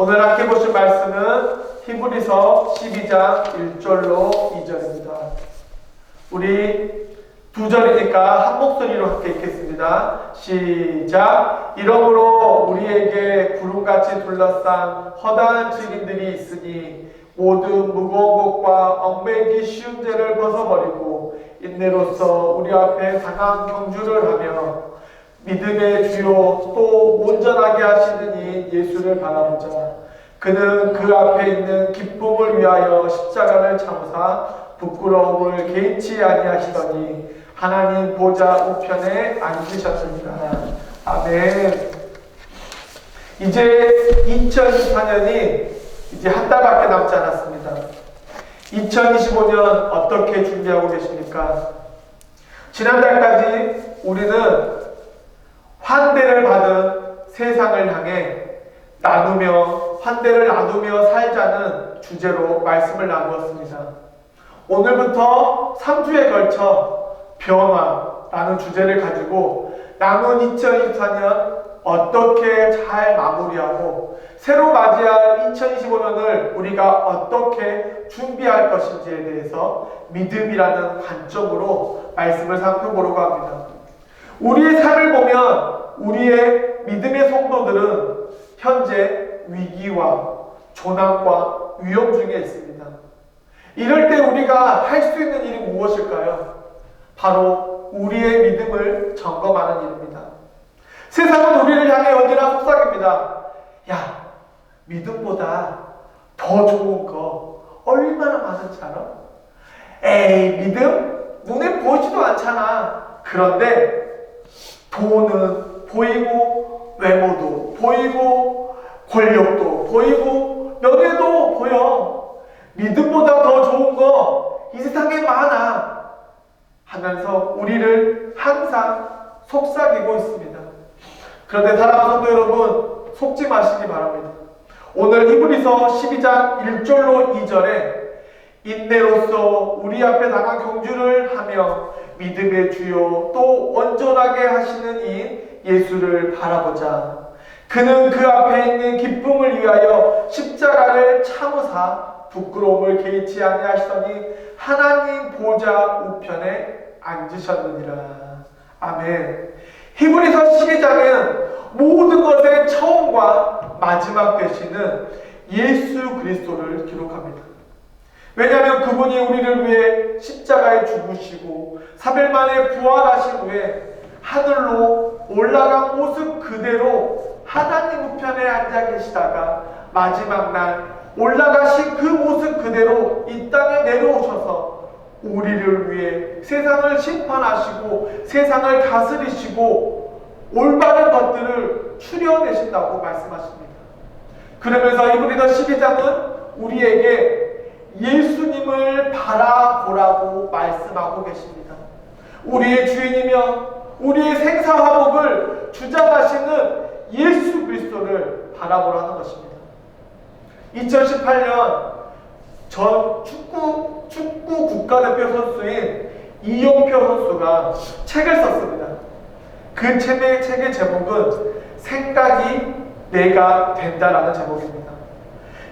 오늘 함께 보실 말씀은 히브리서 12장 1절로 2절입니다. 우리 두 절이니까 한 목소리로 함께 읽겠습니다. 시작. 이러므로 우리에게 구름같이 둘러싼 허다한 증인들이 있으니 모든 무거운 것과 얽매이기 쉬운 죄를 벗어버리고 인내로써 우리 앞에 강한 경주를 하며 믿음의 주요 또 온전하게 하시는 이 예수를 바라보자. 그는 그 앞에 있는 기쁨을 위하여 십자가를 참으사 부끄러움을 개의치 아니하시더니 하나님 보좌 우편에 앉으셨습니다. 아멘. 이제 2024년이 이제 한 달밖에 남지 않았습니다. 2025년 어떻게 준비하고 계십니까? 지난달까지 우리는 환대를 받은 세상을 향해 환대를 나누며 살자는 주제로 말씀을 나누었습니다. 오늘부터 3주에 걸쳐 변화라는 주제를 가지고 남은 2024년 어떻게 잘 마무리하고 새로 맞이할 2025년을 우리가 어떻게 준비할 것인지에 대해서 믿음이라는 관점으로 말씀을 살펴보려고 합니다. 우리의 삶을 보면 우리의 믿음의 성도들은 현재 위기와 조난과 위험 중에 있습니다. 이럴 때 우리가 할 수 있는 일이 무엇일까요? 바로 우리의 믿음을 점검하는 일입니다. 세상은 우리를 향해 언제나 속삭입니다. 야, 믿음보다 더 좋은 거 얼마나 많은지 알아? 에이, 믿음? 눈에 보이지도 않잖아. 그런데 돈은 보이고 외모도 보이고 권력도 보이고 명예도 보여. 믿음보다 더 좋은 거 이 세상에 많아 하면서 우리를 항상 속삭이고 있습니다. 그런데 사랑하는 성도 여러분, 속지 마시기 바랍니다. 오늘 히브리서 12장 1절로 2절에 인내로써 우리 앞에 당한 경주를 하며 믿음의 주요 또 온전하게 하시는 이 예수를 바라보자. 그는 그 앞에 있는 기쁨을 위하여 십자가를 참으사 부끄러움을 개의치 아니하시더니 하나님 보좌 우편에 앉으셨느니라. 아멘. 히브리서 12장은 모든 것의 처음과 마지막 되시는 예수 그리스도를 기록합니다. 왜냐하면 그분이 우리를 위해 십자가에 죽으시고 3일 만에 부활하신 후에 하늘로 올라간 모습 그대로 하나님 우편에 앉아 계시다가 마지막 날 올라가신 그 모습 그대로 이 땅에 내려오셔서 우리를 위해 세상을 심판하시고 세상을 다스리시고 올바른 것들을 추려내신다고 말씀하십니다. 그러면서 히브리서 12장은 우리에게 예수님을 바라보라고 말씀하고 계십니다. 우리의 주인이며 우리의 생사화복을 주장하시는 예수 그리스도를 바라보라는 것입니다. 2018년 전 축구 국가대표 선수인 이용표 선수가 책을 썼습니다. 그 책의 제목은 생각이 내가 된다라는 제목입니다.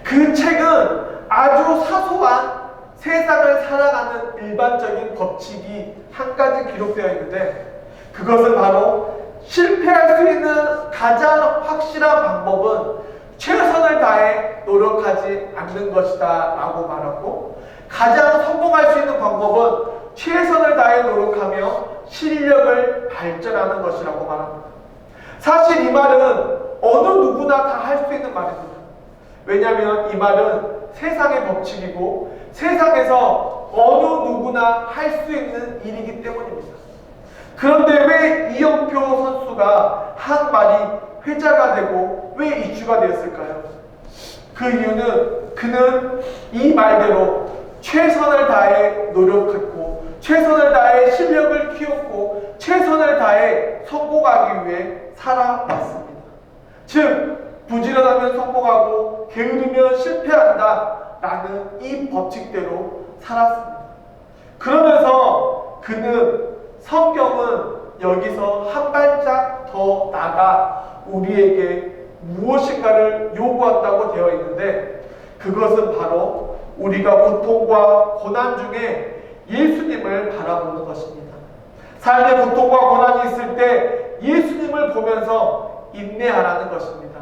그 책은 아주 사소한 세상을 살아가는 일반적인 법칙이 한 가지 기록되어 있는데 그것은 바로 실패할 수 있는 가장 확실한 방법은 최선을 다해 노력하지 않는 것이다 라고 말하고 가장 성공할 수 있는 방법은 최선을 다해 노력하며 실력을 발전하는 것이라고 말합니다. 사실 이 말은 어느 누구나 다 할 수 있는 말입니다. 왜냐하면 이 말은 세상의 법칙이고 세상에서 어느 누구나 할 수 있는 일이기 때문입니다. 그런데 왜 이영표 선수가 한 말이 회자가 되고 왜 이슈가 되었을까요? 그 이유는 그는 이 말대로 최선을 다해 노력했고 최선을 다해 실력을 키웠고 최선을 다해 성공하기 위해 살아왔습니다. 즉 부지런하면 성공하고 게으르면 실패한다 라는 이 법칙대로 살았습니다. 그러면서 그는 성경은 여기서 한 발짝 더 나가 우리에게 무엇인가를 요구한다고 되어 있는데, 그것은 바로 우리가 고통과 고난 중에 예수님을 바라보는 것입니다. 삶의 고통과 고난이 있을 때 예수님을 보면서 인내하라는 것입니다.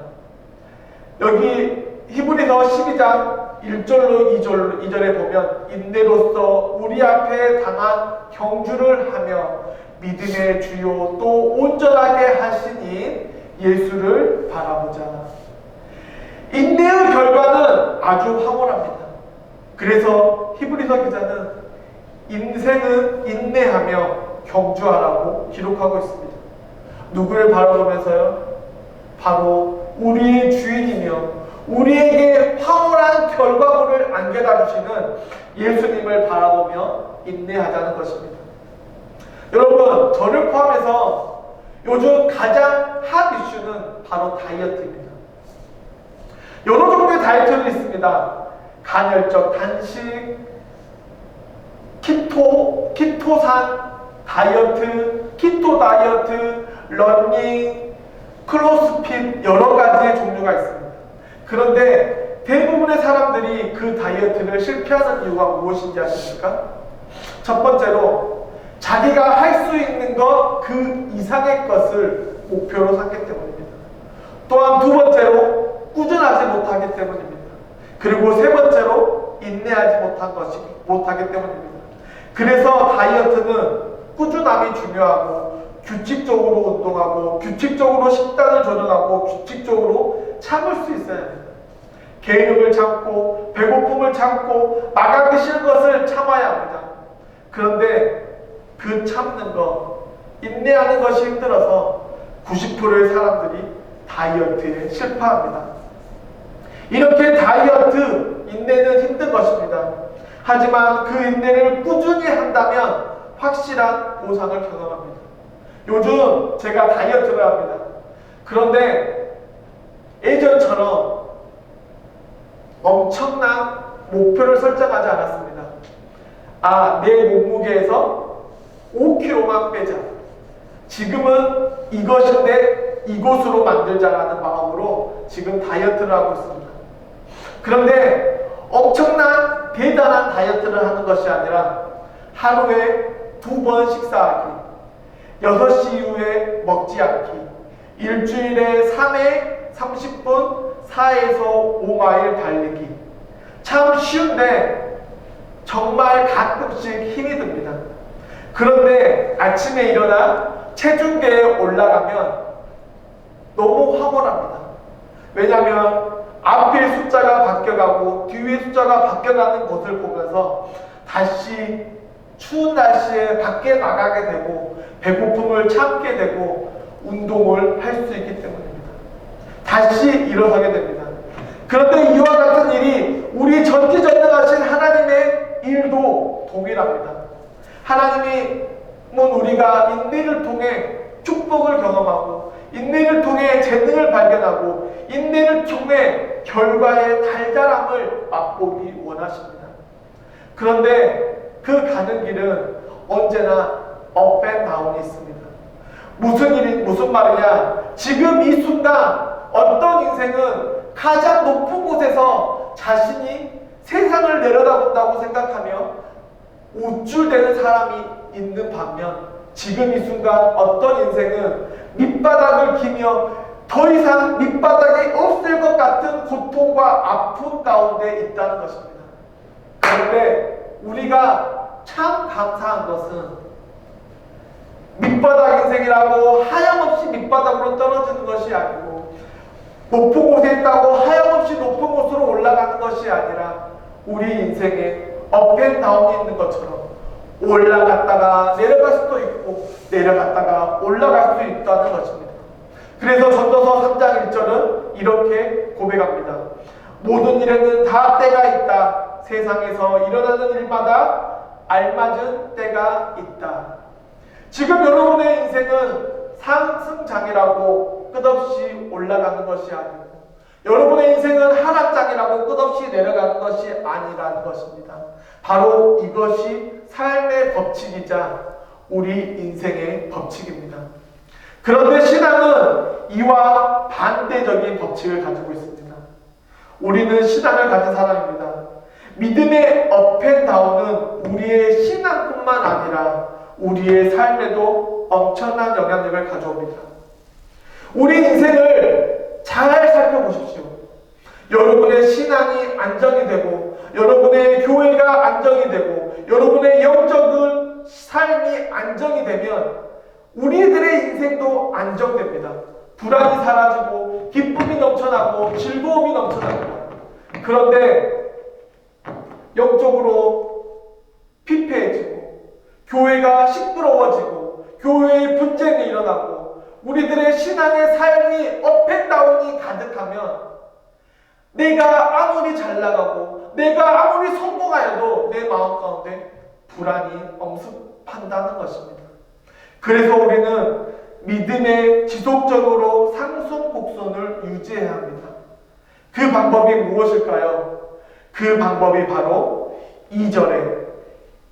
여기 히브리서 12장 1절로 2절에 보면, 인내로서 우리 앞에 당한 경주를 하며 믿음의 주요 또 온전하게 하시니 예수를 바라보자. 인내의 결과는 아주 황홀합니다. 그래서 히브리서 기자는 인생은 인내하며 경주하라고 기록하고 있습니다. 누구를 바라보면서요? 바로 우리의 주인이며 우리에게 황홀한 결과물을 안겨다 주시는 예수님을 바라보며 인내하자는 것입니다. 여러분, 저를 포함해서 요즘 가장 핫 이슈는 바로 다이어트입니다. 여러 종류의 다이어트가 있습니다. 간헐적 단식, 키토산 다이어트, 키토 다이어트, 러닝, 크로스핏, 여러 가지의 종류가 있습니다. 그런데 대부분의 사람들이 그 다이어트를 실패하는 이유가 무엇인지 아십니까? 첫 번째로 자기가 할 수 있는 것 그 이상의 것을 목표로 삼기 때문입니다. 또한 두 번째로 꾸준하지 못하기 때문입니다. 그리고 세 번째로 인내하지 못하기 때문입니다. 그래서 다이어트는 꾸준함이 중요하고, 규칙적으로 운동하고, 규칙적으로 식단을 조절하고, 규칙적으로 참을 수 있어야 합니다. 게으름을 참고, 배고픔을 참고, 나가기 싫은 것을 참아야 합니다. 그런데 그 참는 것, 인내하는 것이 힘들어서 90%의 사람들이 다이어트에 실패합니다. 이렇게 다이어트, 인내는 힘든 것입니다. 하지만 그 인내를 꾸준히 한다면 확실한 보상을 경험합니다. 요즘 제가 다이어트를 합니다. 그런데 예전처럼 엄청난 목표를 설정하지 않았습니다. 내 몸무게에서 5kg만 빼자. 지금은 이것인데 이곳으로 만들자라는 마음으로 지금 다이어트를 하고 있습니다. 그런데 엄청난 대단한 다이어트를 하는 것이 아니라 하루에 2번 식사하기, 6시 이후에 먹지 않기, 일주일에 3회 30분 4에서 5마일 달리기. 참 쉬운데 정말 가끔씩 힘이 듭니다. 그런데 아침에 일어나 체중계에 올라가면 너무 황홀합니다. 왜냐하면 앞에 숫자가 바뀌어가고 뒤에 숫자가 바뀌어가는 것을 보면서 다시 추운 날씨에 밖에 나가게 되고 배고픔을 참게 되고 운동을 할 수 있기 때문입니다. 다시 일어서게 됩니다. 그런데 이와 같은 일이 우리 전지전능하신 하나님의 일도 동일합니다. 하나님은 우리가 인내를 통해 축복을 경험하고, 인내를 통해 재능을 발견하고, 인내를 통해 결과의 달달함을 맛보기 원하십니다. 그런데 그 가는 길은 언제나 업 앤 다운이 있습니다. 무슨 말이냐? 지금 이 순간 어떤 인생은 가장 높은 곳에서 자신이 세상을 내려다본다고 생각하며 우쭐대는 사람이 있는 반면, 지금 이 순간 어떤 인생은 밑바닥을 기며 더 이상 밑바닥이 없을 것 같은 고통과 아픔 가운데 있다는 것입니다. 그런데 우리가 참 감사한 것은 밑바닥 인생이라고 하염없이 밑바닥으로 떨어지는 것이 아니고, 높은 곳에 있다고 하염없이 높은 곳으로 올라가는 것이 아니라 우리 인생에 업앤다운이 있는 것처럼 올라갔다가 내려갈 수도 있고 내려갔다가 올라갈 수 있다는 것입니다. 그래서 전도서 3장 1절은 이렇게 고백합니다. 모든 일에는 다 때가 있다. 세상에서 일어나는 일마다 알맞은 때가 있다. 지금 여러분의 인생은 상승장이라고 끝없이 올라가는 것이 아니고, 여러분의 인생은 하락장이라고 끝없이 내려가는 것이 아니라는 것입니다. 바로 이것이 삶의 법칙이자 우리 인생의 법칙입니다. 그런데 신앙은 이와 반대적인 법칙을 가지고 있습니다. 우리는 신앙을 가진 사람입니다. 믿음의 업앤다운은 우리의 신앙뿐만 아니라 우리의 삶에도 엄청난 영향력을 가져옵니다. 우리 인생을 잘 살펴보십시오. 여러분의 신앙이 안정이 되고, 여러분의 교회가 안정이 되고, 여러분의 영적인 삶이 안정이 되면 우리들의 인생도 안정됩니다. 불안이 사라지고 기쁨이 넘쳐나고 즐거움이 넘쳐납니다. 그런데 영적으로 피폐해지고 교회가 시끄러워지고 교회의 분쟁이 일어나고 우리들의 신앙의 삶이 업앤다운이 가득하면 내가 아무리 잘 나가고 내가 아무리 성공하여도 내 마음 가운데 불안이 엄습한다는 것입니다. 그래서 우리는 믿음에 지속적으로 상승 곡선을 유지해야 합니다. 그 방법이 무엇일까요? 그 방법이 바로 2절에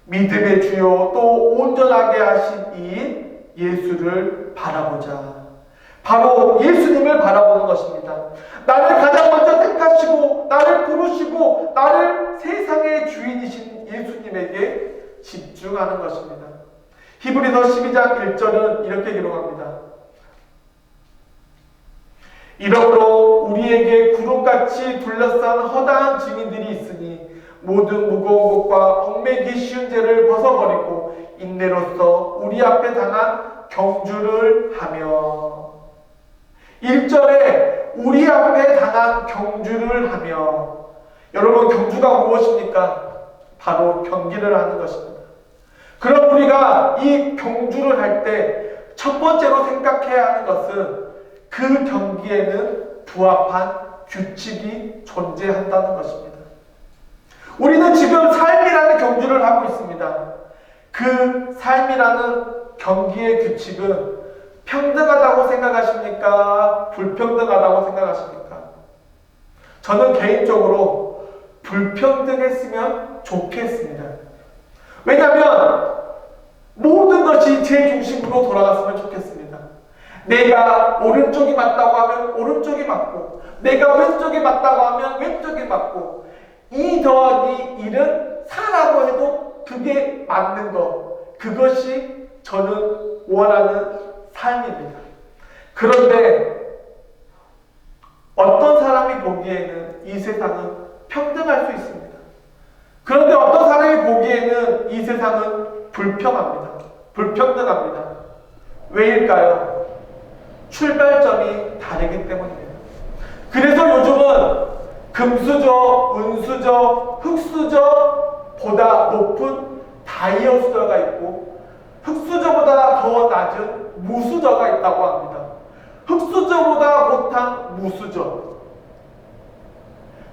믿음의 주요 또 온전하게 하신 이인 예수를 바라보자. 바로 예수님을 바라보는 것입니다. 나를 가장 먼저 택하시고 나를 부르시고 나를 세상의 주인이신 예수님에게 집중하는 것입니다. 히브리서 12장 1절은 이렇게 기록합니다. 이러므로 우리에게 구름같이 둘러싼 허다한 증인들이 있으니 모든 무거운 것과 얽매기 쉬운 죄를 벗어버리고 인내로써 우리 앞에 당한 경주를 하며 1절에 우리 앞에 당한 경주를 하며 여러분 경주가 무엇입니까? 바로 경기를 하는 것입니다. 그럼 우리가 이 경주를 할 때 첫 번째로 생각해야 하는 것은 그 경기에는 부합한 규칙이 존재한다는 것입니다. 우리는 지금 삶이라는 경주를 하고 있습니다. 그 삶이라는 경기의 규칙은 평등하다고 생각하십니까? 불평등하다고 생각하십니까? 저는 개인적으로 불평등했으면 좋겠습니다. 왜냐하면 모든 것이 제 중심으로 돌아갔으면 좋겠습니다. 내가 오른쪽이 맞다고 하면 오른쪽이 맞고 내가 왼쪽이 맞다고 하면 왼쪽이 맞고 2 더하기 1은 4라고 해도 그게 맞는 것, 그것이 저는 원하는 삶입니다. 그런데 어떤 사람이 보기에는 이 세상은 평등할 수 있습니다. 그런데 어떤 사람이 보기에는 이 세상은 불평등합니다. 왜일까요? 출발점이 다르기 때문입니다. 그래서 요즘은 금수저, 은수저, 흙수저보다 높은 다이어수저가 있고 흙수저보다 더 낮은 무수저가 있다고 합니다. 흙수저보다 못한 무수저.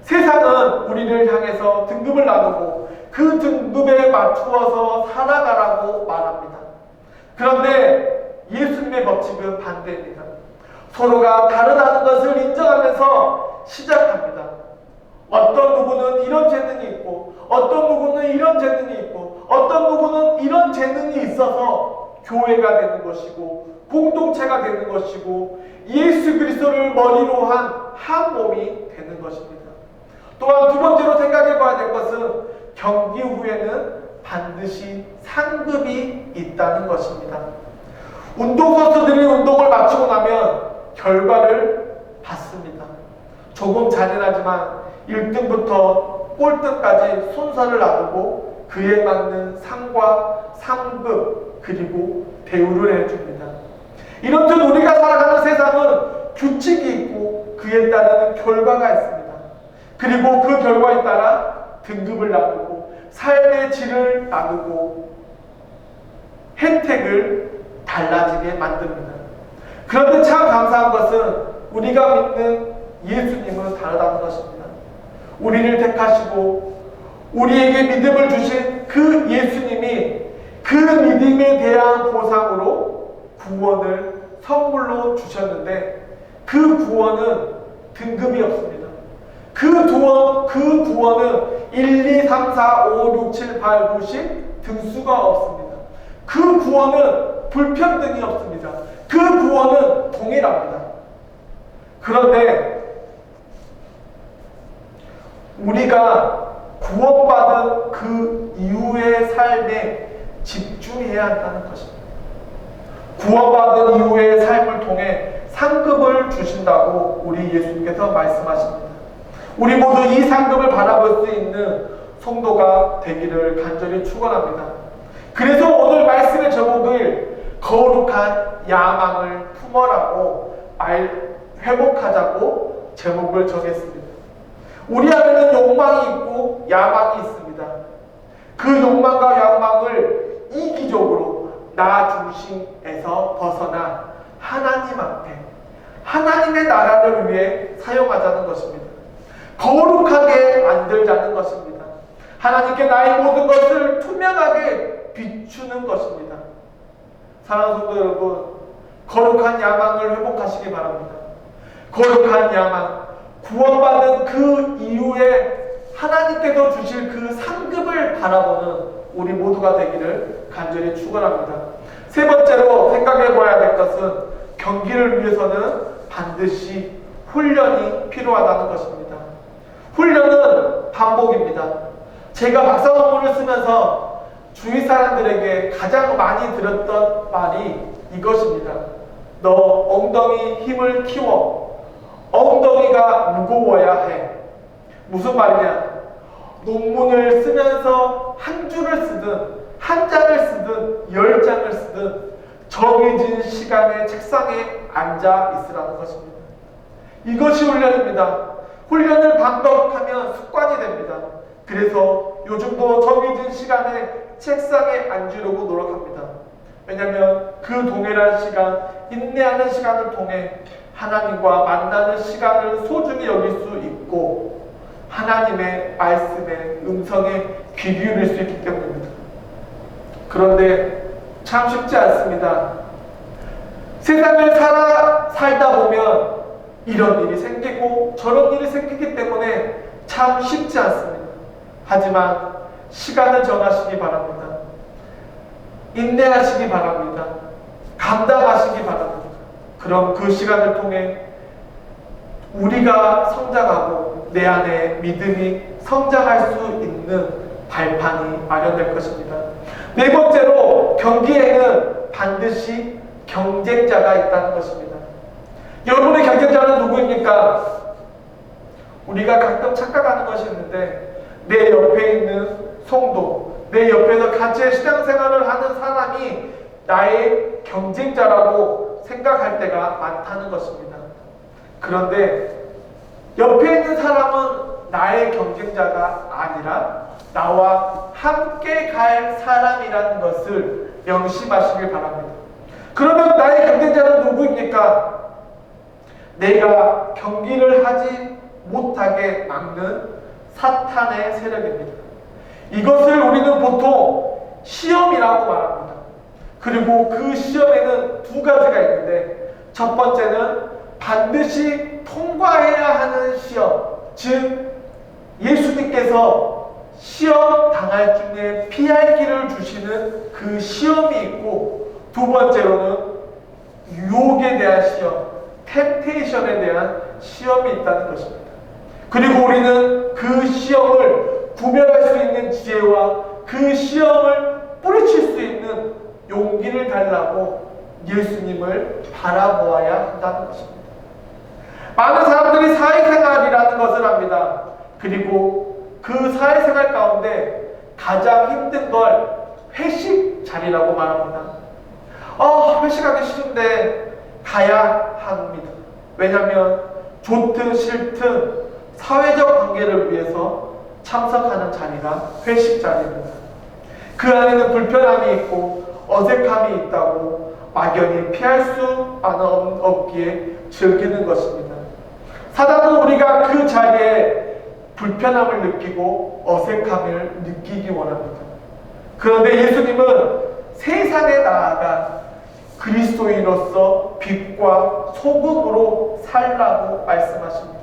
세상은 우리를 향해서 등급을 나누고 그 등급에 맞추어서 살아가라고 말합니다. 그런데 예수님의 법칙은 반대입니다. 서로가 다르다는 것을 인정하면서 시작합니다. 어떤 누구는 이런 재능이 있고 어떤 누구는 이런 재능이 있고 어떤 누구는 이런 재능이 있어서 교회가 되는 것이고 공동체가 되는 것이고 예수 그리스도를 머리로 한 몸이 되는 것입니다. 또한 두 번째로 생각해 봐야 될 것은 경기 후에는 반드시 상급이 있다는 것입니다. 운동선수들이 운동을 마치고 나면 결과를 받습니다. 조금 잔인하지만 1등부터 꼴등까지 순서를 나누고 그에 맞는 상과 상급 그리고 대우를 해줍니다. 이렇듯 우리가 살아가는 세상은 규칙이 있고 그에 따른 결과가 있습니다. 그리고 그 결과에 따라 등급을 나누고 삶의 질을 나누고 혜택을 달라지게 만듭니다. 그런데 참 감사한 것은 우리가 믿는 예수님은 다르다는 것입니다. 우리를 택하시고 우리에게 믿음을 주신 그 예수님이 그 믿음에 대한 보상으로 구원을 선물로 주셨는데 그 구원은 등급이 없습니다. 그 구원은 1, 2, 3, 4, 5, 6, 7, 8, 9, 10 등수가 없습니다. 그 구원은 불평등이 없습니다. 그 구원은 동일합니다. 그런데 우리가 구원받은 그 이후의 삶에 집중해야 한다는 것입니다. 구원받은 이후의 삶을 통해 상급을 주신다고 우리 예수님께서 말씀하십니다. 우리 모두 이 상급을 바라볼 수 있는 성도가 되기를 간절히 축원합니다. 그래서 오늘 말씀의 제목을 거룩한 야망을 품어라고 회복하자고 제목을 정했습니다. 우리 안에는 욕망이 있고 야망이 있습니다. 그 욕망과 야망을 이기적으로 나 중심에서 벗어나 하나님 앞에 하나님의 나라를 위해 사용하자는 것입니다. 거룩하게 만들자는 것입니다. 하나님께 나의 모든 것을 투명하게 비추는 것입니다. 사랑하는 성도 여러분, 거룩한 야망을 회복하시기 바랍니다. 거룩한 야망, 구원받은 그 이후에 하나님께서 주실 그 상급을 바라보는 우리 모두가 되기를 간절히 축원합니다. 세 번째로 생각해 봐야 될 것은 경기를 위해서는 반드시 훈련이 필요하다는 것입니다. 훈련은 반복입니다. 제가 박사 논문을 쓰면서 주위 사람들에게 가장 많이 들었던 말이 이것입니다. 너 엉덩이 힘을 키워. 엉덩이가 무거워야 해. 무슨 말이냐? 논문을 쓰면서 한 줄을 쓰든 한 장을 쓰든 10장을 쓰든 정해진 시간에 책상에 앉아 있으라는 것입니다. 이것이 훈련입니다. 훈련을 반복하면 습관이 됩니다. 그래서 요즘도 정해진 시간에 책상에 앉으려고 노력합니다. 왜냐하면 그 동일한 시간, 인내하는 시간을 통해 하나님과 만나는 시간을 소중히 여길 수 있고 하나님의 말씀의 음성에 귀 기울일 수 있기 때문입니다. 그런데 참 쉽지 않습니다. 세상을 살다 보면 이런 일이 생기고 저런 일이 생기기 때문에 참 쉽지 않습니다. 하지만 시간을 정하시기 바랍니다. 인내하시기 바랍니다. 감당하시기 바랍니다. 그럼 그 시간을 통해 우리가 성장하고 내 안에 믿음이 성장할 수 있는 발판이 마련될 것입니다. 네 번째로 경기에는 반드시 경쟁자가 있다는 것입니다. 여러분의 경쟁자는 누구입니까? 우리가 가끔 착각하는 것이 있는데 내 옆에 있는 성도, 내 옆에서 같이 신앙생활을 하는 사람이 나의 경쟁자라고 생각할 때가 많다는 것입니다. 그런데 옆에 있는 사람은 나의 경쟁자가 아니라 나와 함께 갈 사람이라는 것을 명심하시길 바랍니다. 그러면 나의 경쟁자는 누구입니까? 내가 경기를 하지 못하게 막는 사탄의 세력입니다. 이것을 우리는 보통 시험이라고 말합니다. 그리고 그 시험에는 두 가지가 있는데 첫 번째는 반드시 통과해야 하는 시험, 즉 예수님께서 시험 당할 중에 피할 길을 주시는 그 시험이 있고 두 번째로는 유혹에 대한 시험, 템테이션에 대한 시험이 있다는 것입니다. 그리고 우리는 그 시험을 구별할 수 있는 지혜와 그 시험을 뿌리칠 수 있는 용기를 달라고 예수님을 바라보아야 한다는 것입니다. 많은 사람들이 사회생활이라는 것을 합니다. 그리고 그 사회생활 가운데 가장 힘든 걸 회식 자리라고 말합니다. 회식하기 싫은데 가야 합니다. 왜냐하면 좋든 싫든 사회적 관계를 위해서 참석하는 자리가 회식 자리입니다. 그 안에는 불편함이 있고 어색함이 있다고 막연히 피할 수 없기에 즐기는 것입니다. 사단은 우리가 그 자리에 불편함을 느끼고 어색함을 느끼기 원합니다. 그런데 예수님은 세상에 나아가 그리스도인으로서 빛과 소금으로 살라고 말씀하십니다.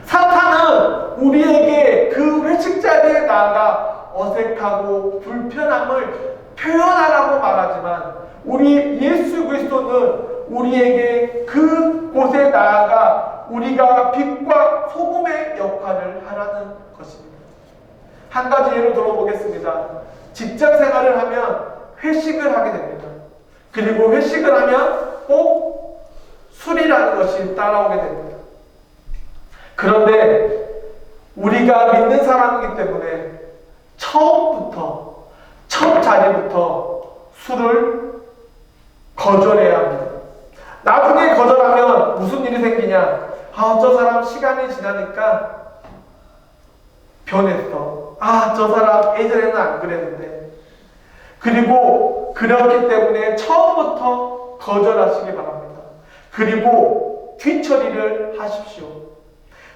사탄은 우리에게 그 회식 자리에 나아가 어색하고 불편함을 표현하라고 말하지만 우리 예수 그리스도는 우리에게 그곳에 나아가 우리가 빛과 소금의 역할을 하라는 것입니다. 한 가지 예를 들어보겠습니다. 직장 생활을 하면 회식을 하게 됩니다. 그리고 회식을 하면 꼭 술이라는 것이 따라오게 됩니다. 그런데 우리가 믿는 사람이기 때문에 첫 자리부터 술을 거절해야 합니다. 나중에 거절하면 무슨 일이 생기냐? 저 사람 시간이 지나니까 변했어. 저 사람 예전에는 안 그랬는데. 그리고 그렇기 때문에 처음부터 거절하시기 바랍니다. 그리고 뒤처리를 하십시오.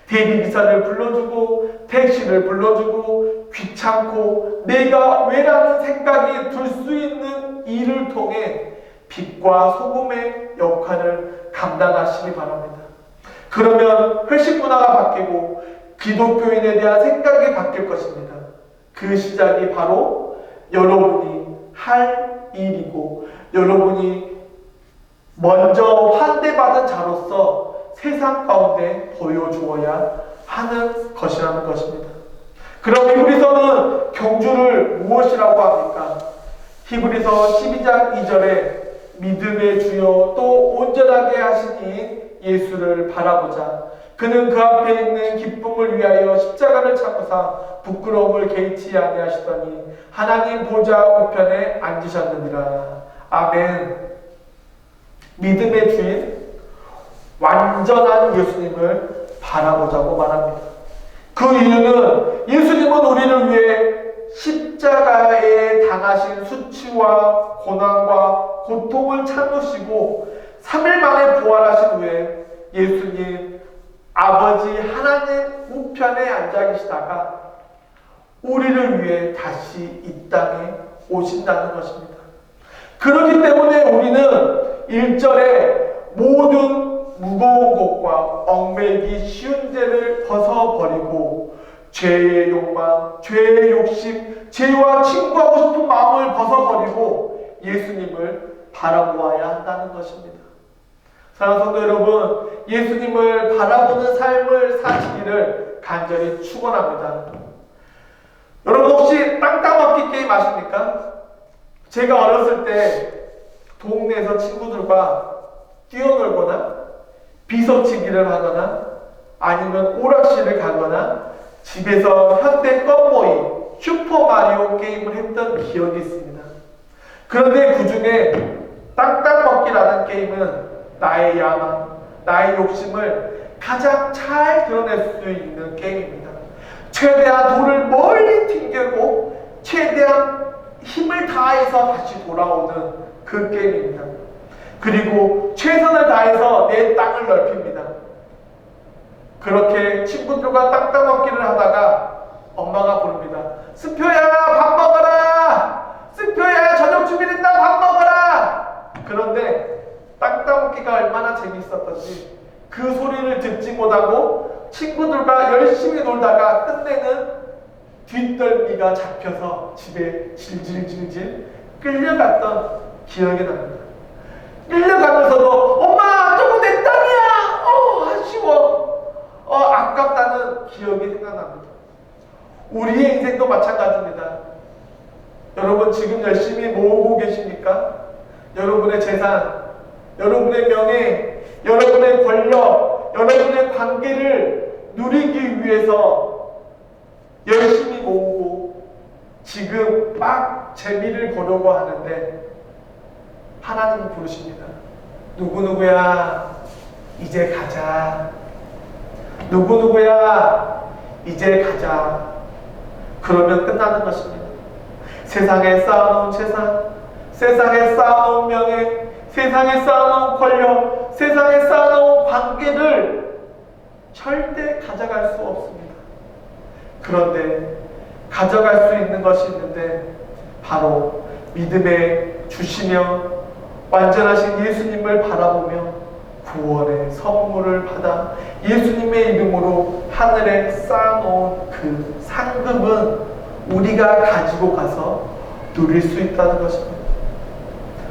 대리기사를 불러주고 택시를 불러주고 귀찮고 내가 왜라는 생각이 들 수 있는 일을 통해 빛과 소금의 역할을 감당하시기 바랍니다. 그러면 회식 문화가 바뀌고 기독교인에 대한 생각이 바뀔 것입니다. 그 시작이 바로 여러분이 할 일이고 여러분이 먼저 환대받은 자로서 세상 가운데 보여주어야 하는 것이라는 것입니다. 그럼 히브리서는 경주를 무엇이라고 합니까? 히브리서 12장 2절에 믿음의 주여 또 온전하게 하신 이 예수를 바라보자. 그는 그 앞에 있는 기쁨을 위하여 십자가를 참으사 부끄러움을 개의치 아니하시더니 하나님 보좌 우편에 앉으셨느니라. 아멘. 믿음의 주인 완전한 예수님을 바라보자고 말합니다. 그 이유는 예수님은 우리를 위해 십자가에 당하신 수치와 고난과 고통을 참으시고 3일 만에 부활하신 후에 예수님 아버지 하나님 우편에 앉아 계시다가 우리를 위해 다시 이 땅에 오신다는 것입니다. 그렇기 때문에 우리는 1절에 모든 무거운 것과 얽매이기 쉬운 죄를 벗어버리고 죄의 욕망, 죄의 욕심, 죄와 친구하고 싶은 마음을 벗어버리고 예수님을 바라보아야 한다는 것입니다. 사랑하는 성도 여러분, 예수님을 바라보는 삶을 사시기를 간절히 축원합니다. 여러분 혹시 땅 따먹기 게임 아십니까? 제가 어렸을 때 동네에서 친구들과 뛰어놀거나 비석치기를 하거나 아니면 오락실을 가거나 집에서 현대 껌모이 슈퍼마리오 게임을 했던 기억이 있습니다. 그런데 그 중에 땅땅먹기라는 게임은 나의 야망, 나의 욕심을 가장 잘 드러낼 수 있는 게임입니다. 최대한 돌을 멀리 튕기고 최대한 힘을 다해서 다시 돌아오는 그 게임입니다. 그리고 최선을 다해서 내 땅을 넓힙니다. 그렇게 친구들과 땅 따먹기를 하다가 엄마가 부릅니다. 승표야 밥 먹어라! 승표야 저녁 준비됐다 밥 먹어라! 그런데 땅 따먹기가 얼마나 재미있었던지 그 소리를 듣지 못하고 친구들과 열심히 놀다가 끝내는 뒷덜미가 잡혀서 집에 질질질질 끌려갔던 기억이 납니다. 끌려가면서도 엄마 저거 내 땅이야! 아쉬워! 아깝다는 기억이 생각납니다. 우리의 인생도 마찬가지입니다. 여러분 지금 열심히 모으고 계십니까? 여러분의 재산, 여러분의 명예, 여러분의 권력, 여러분의 관계를 누리기 위해서 열심히 모으고 지금 막 재미를 보려고 하는데 하나님은 부르십니다. 누구누구야 이제 가자. 누구누구야 이제 가자. 그러면 끝나는 것입니다. 세상에 쌓아놓은 재산, 세상에 쌓아놓은 명예, 세상에 쌓아놓은 권력, 세상에 쌓아놓은 관계를 절대 가져갈 수 없습니다. 그런데 가져갈 수 있는 것이 있는데 바로 믿음에 주시며 완전하신 예수님을 바라보며 구원의 선물을 받아 예수님의 이름으로 하늘에 쌓아놓은 그 상급은 우리가 가지고 가서 누릴 수 있다는 것입니다.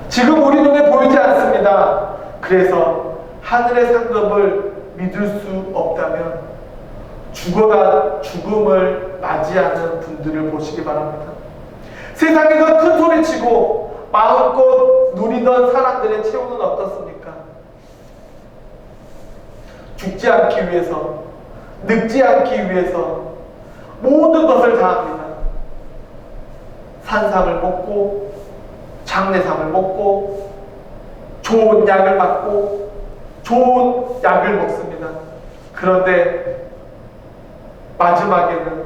지금 우리 눈에 보이지 않습니다. 그래서 하늘의 상급을 믿을 수 없다면 죽음을 맞이하는 분들을 보시기 바랍니다. 세상에서 큰 소리치고 마음껏 누리던 사람들의 최후는 어떻습니까? 죽지 않기 위해서, 늙지 않기 위해서 모든 것을 다합니다. 산삼을 먹고 장례삼을 먹고 좋은 약을 맞고 좋은 약을 먹습니다. 그런데 마지막에는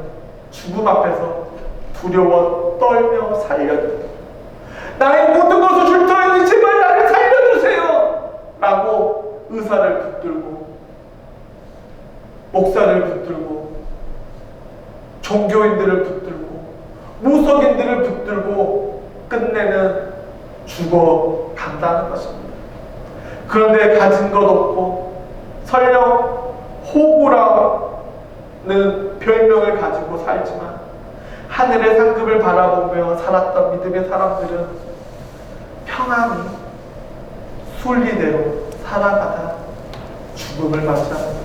죽음 앞에서 두려워 떨며 살려주세요. 나의 모든 것을 줄 터이니 제발 나를 살려주세요. 라고 의사를 붙들고 목사를 붙들고 종교인들을 붙들고 무속인들을 붙들고 끝내는 죽어간다는 것입니다. 그런데 가진 것 없고 설령 호구라는 별명을 가지고 살지만 하늘의 상급을 바라보며 살았던 믿음의 사람들은 평안히 순리대로 살아가다 죽음을 맞이합니다.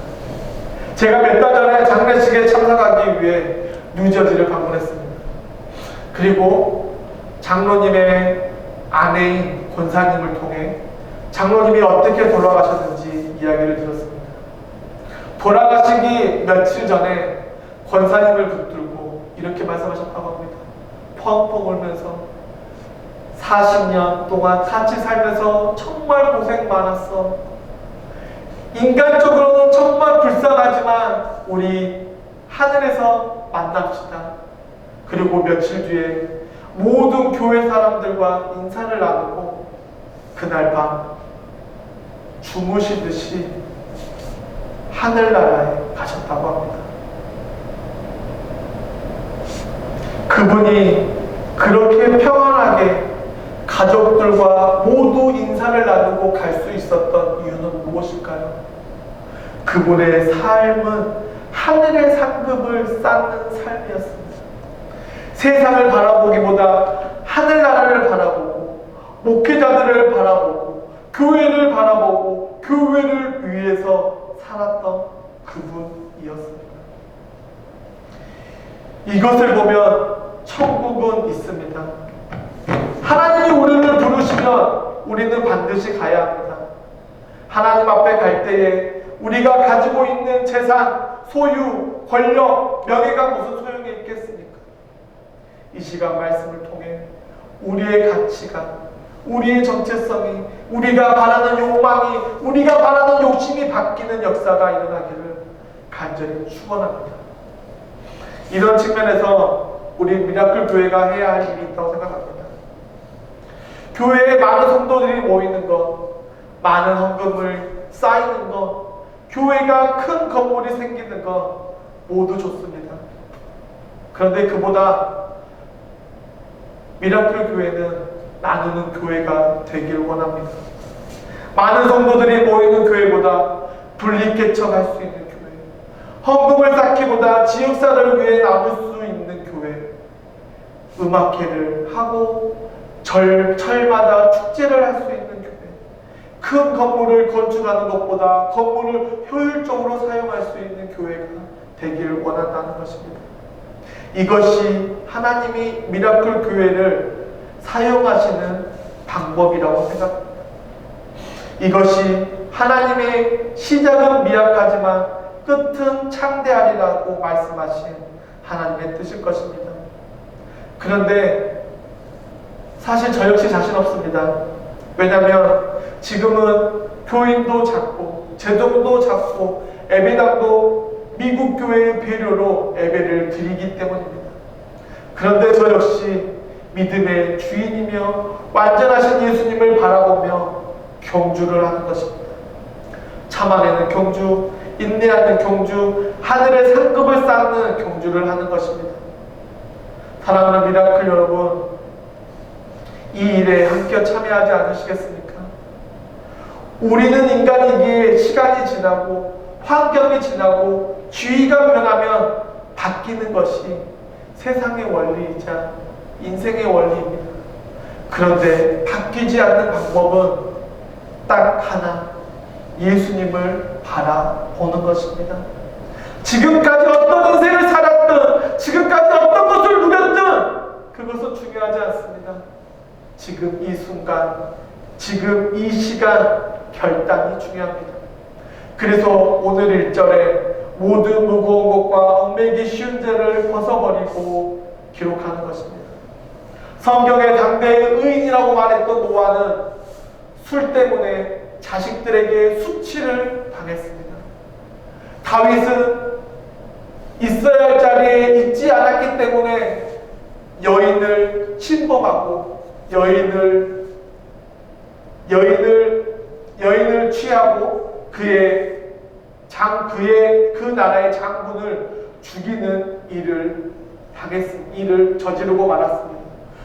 제가 몇 달 전에 장례식에 참석하기 위해 뉴저지를 방문했습니다. 그리고 장로님의 아내인 권사님을 통해 장로님이 어떻게 돌아가셨는지 이야기를 들었습니다. 돌아가시기 며칠 전에 권사님을 붙들고 이렇게 말씀하셨다고 합니다. 펑펑 울면서 40년 동안 같이 살면서 정말 고생 많았어. 인간적으로는 정말 불쌍하지만 우리 하늘에서 만납시다. 그리고 며칠 뒤에 모든 교회 사람들과 인사를 나누고 그날 밤 주무시듯이 하늘나라에 가셨다고 합니다. 그분이 그렇게 평안하게 가족들과 모두 인사를 나누고 갈 수 있었던 이유는 무엇일까요? 그분의 삶은 하늘의 상급을 쌓는 삶이었습니다. 세상을 바라보기보다 하늘나라를 바라보고 목회자들을 바라보고 교회를 바라보고 교회를 위해서 살았던 그분이었습니다. 이것을 보면 천국은 있습니다. 하나님이 우리를 부르시면 우리는 반드시 가야 합니다. 하나님 앞에 갈 때에 우리가 가지고 있는 재산, 소유, 권력, 명예가 무슨 소용이 있겠습니까? 이 시간 말씀을 통해 우리의 가치가, 우리의 정체성이, 우리가 바라는 욕망이, 우리가 바라는 욕심이 바뀌는 역사가 일어나기를 간절히 축원합니다. 이런 측면에서 우리 미라클 교회가 해야 할 일이 있다고 생각합니다. 교회에 많은 성도들이 모이는 것, 많은 헌금을 쌓이는 것, 교회가 큰 건물이 생기는 것 모두 좋습니다. 그런데 그보다 미라클 교회는 나누는 교회가 되길 원합니다. 많은 성도들이 모이는 교회보다 분립개척할 수 있는 교회, 헌금을 쌓기보다 지역사를 위해 나눌 수 있는 교회, 음악회를 하고 절마다 축제를 할 수 있는 교회, 큰 건물을 건축하는 것보다 건물을 효율적으로 사용할 수 있는 교회가 되기를 원한다는 것입니다. 이것이 하나님이 미라클 교회를 사용하시는 방법이라고 생각합니다. 이것이 하나님의 시작은 미약하지만 끝은 창대하리라고 말씀하신 하나님의 뜻일 것입니다. 그런데 사실 저 역시 자신 없습니다. 왜냐하면 지금은 교인도 작고 제동도 작고 예배당도 미국 교회의 배려로 예배를 드리기 때문입니다. 그런데 저 역시 믿음의 주인이며 완전하신 예수님을 바라보며 경주를 하는 것입니다. 참아내는 경주, 인내하는 경주, 하늘의 상급을 쌓는 경주를 하는 것입니다. 사랑하는 미라클 여러분, 이 일에 함께 참여하지 않으시겠습니까? 우리는 인간이기에 시간이 지나고 환경이 지나고 주의가 변하면 바뀌는 것이 세상의 원리이자 인생의 원리입니다. 그런데 바뀌지 않는 방법은 딱 하나, 예수님을 바라보는 것입니다. 지금까지 어떤 인생을 살았든, 지금까지 어떤 것을 누렸든 그것은 중요하지 않습니다. 지금 이 순간, 지금 이 시간 결단이 중요합니다. 그래서 오늘 1절에 모든 무거운 것과 얽매기 쉬운 죄를 벗어버리고 기록하는 것입니다. 성경의 당대의 의인이라고 말했던 노아는 술 때문에 자식들에게 수치를 당했습니다. 다윗은 있어야 할 자리에 있지 않았기 때문에 여인을 침범하고 여인을 취하고 그 나라의 장군을 죽이는 일을 저지르고 말았습니다.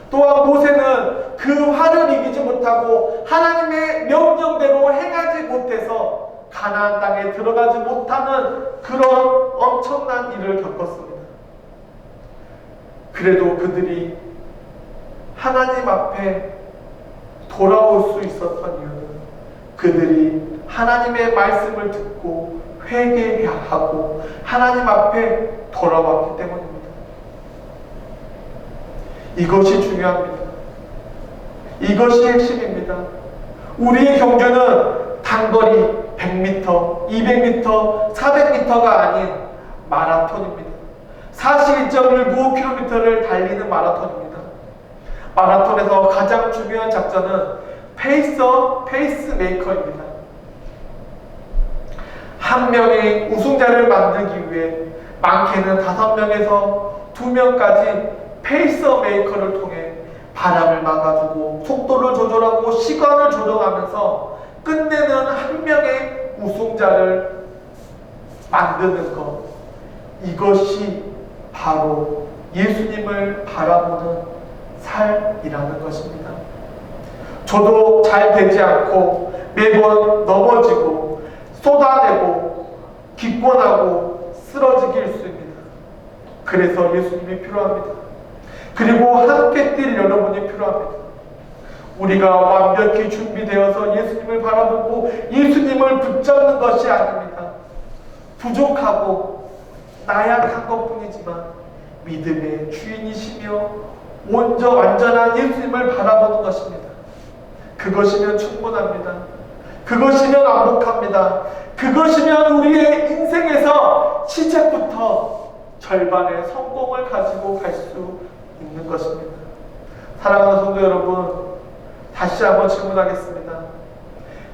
또한 모세는 그 화를 이기지 못하고 하나님의 명령대로 행하지 못해서 가나안 땅에 들어가지 못하는 그런 엄청난 일을 겪었습니다. 그래도 그들이 하나님 앞에 돌아올 수 있었던 이유는 그들이 하나님의 말씀을 듣고 회개해야 하고 하나님 앞에 돌아왔기 때문입니다. 이것이 중요합니다. 이것이 핵심입니다. 우리의 경주는 단거리 100m, 200m, 400m가 아닌 마라톤입니다. 41.195km를 달리는 마라톤입니다. 마라톤에서 가장 중요한 작전은 페이스메이커입니다. 한 명의 우승자를 만들기 위해 많게는 5명에서 2명까지 페이스메이커를 통해 바람을 막아주고 속도를 조절하고 시간을 조정하면서 끝내는 한 명의 우승자를 만드는 것, 이것이 바로 예수님을 바라보는 삶이라는 것입니다. 저도 잘 되지 않고 매번 넘어지고 쏟아내고 기권하고 쓰러지기 일쑤입니다. 그래서 예수님이 필요합니다. 그리고 함께 뛸 여러분이 필요합니다. 우리가 완벽히 준비되어서 예수님을 바라보고 예수님을 붙잡는 것이 아닙니다. 부족하고 나약한 것뿐이지만 믿음의 주인이시며 먼저 완전한 예수님을 바라보는 것입니다. 그것이면 충분합니다. 그것이면 완벽합니다. 그것이면 우리의 인생에서 시작부터 절반의 성공을 가지고 갈 수 있는 것입니다. 사랑하는 성도 여러분, 다시 한번 질문하겠습니다.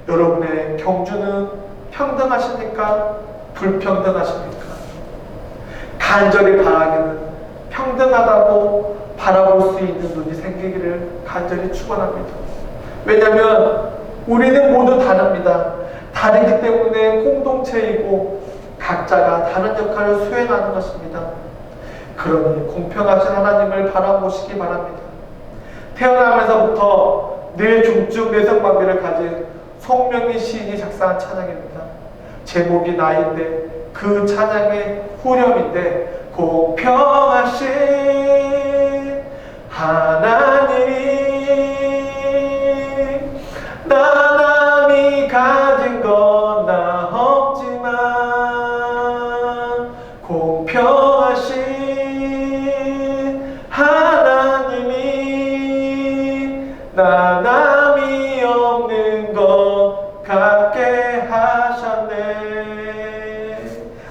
여러분의 경주는 평등하십니까? 불평등하십니까? 간절히 바라기는 평등하다고 바라볼 수 있는 눈이 생기기를 간절히 축원합니다. 왜냐하면 우리는 모두 다릅니다. 다르기 때문에 공동체이고 각자가 다른 역할을 수행하는 것입니다. 그러니 공평하신 하나님을 바라보시기 바랍니다. 태어나면서부터 뇌 중증 뇌성마비를 가진 송명희 시인이 작사한 찬양입니다. 제목이 나인데 그 찬양의 후렴인데, 공평하신 하나님, 나 남이 가진 건 나 없지만 공평하신 하나님이 나 남이 없는 것 같게 하셨네.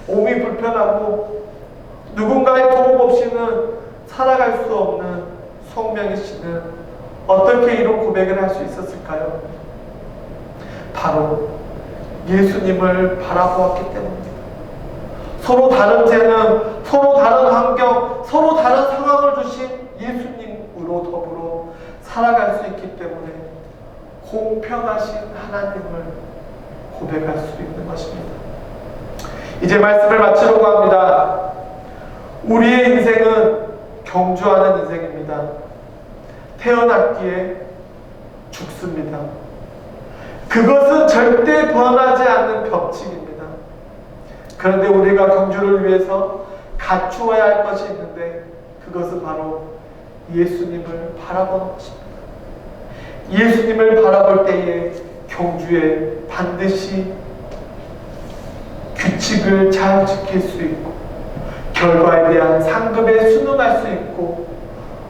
몸이 불편하고 누군가의 도움 없이는 살아갈 수 없는 송명희 씨는 어떻게 이런 고백을 할 수 있었을까요? 바로 예수님을 바라보았기 때문입니다. 서로 다른 재능, 서로 다른 환경, 서로 다른 상황을 주신 예수님으로 더불어 살아갈 수 있기 때문에 공평하신 하나님을 고백할 수 있는 것입니다. 이제 말씀을 마치려고 합니다. 우리의 인생은 경주하는 인생입니다. 태어났기에 죽습니다. 그것은 절대 변하지 않는 법칙입니다. 그런데 우리가 경주를 위해서 갖추어야 할 것이 있는데 그것은 바로 예수님을 바라보는 것입니다. 예수님을 바라볼 때에 경주에 반드시 규칙을 잘 지킬 수 있고 결과에 대한 상급에 순응할 수 있고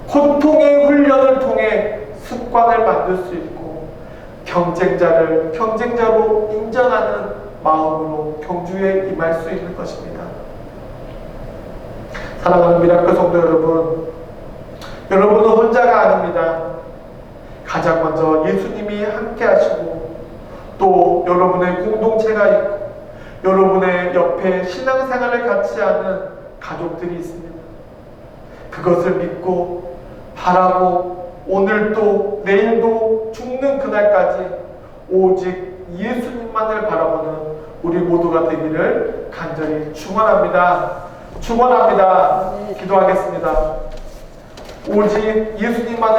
고통의 훈련을 통해 습관을 만들 수 있고 경쟁자를 경쟁자로 인정하는 마음으로 경주에 임할 수 있는 것입니다. 사랑하는 미라클 성도 여러분, 여러분은 혼자가 아닙니다. 가장 먼저 예수님이 함께 하시고 또 여러분의 공동체가 있고 여러분의 옆에 신앙생활을 같이 하는 가족들이 있습니다. 그것을 믿고 바라고 오늘도 내일도 죽는 그날까지 오직 예수님만을 바라보는 우리 모두가 되기를 간절히 축원합니다. 축원합니다. 기도하겠습니다. 오직 예수님만을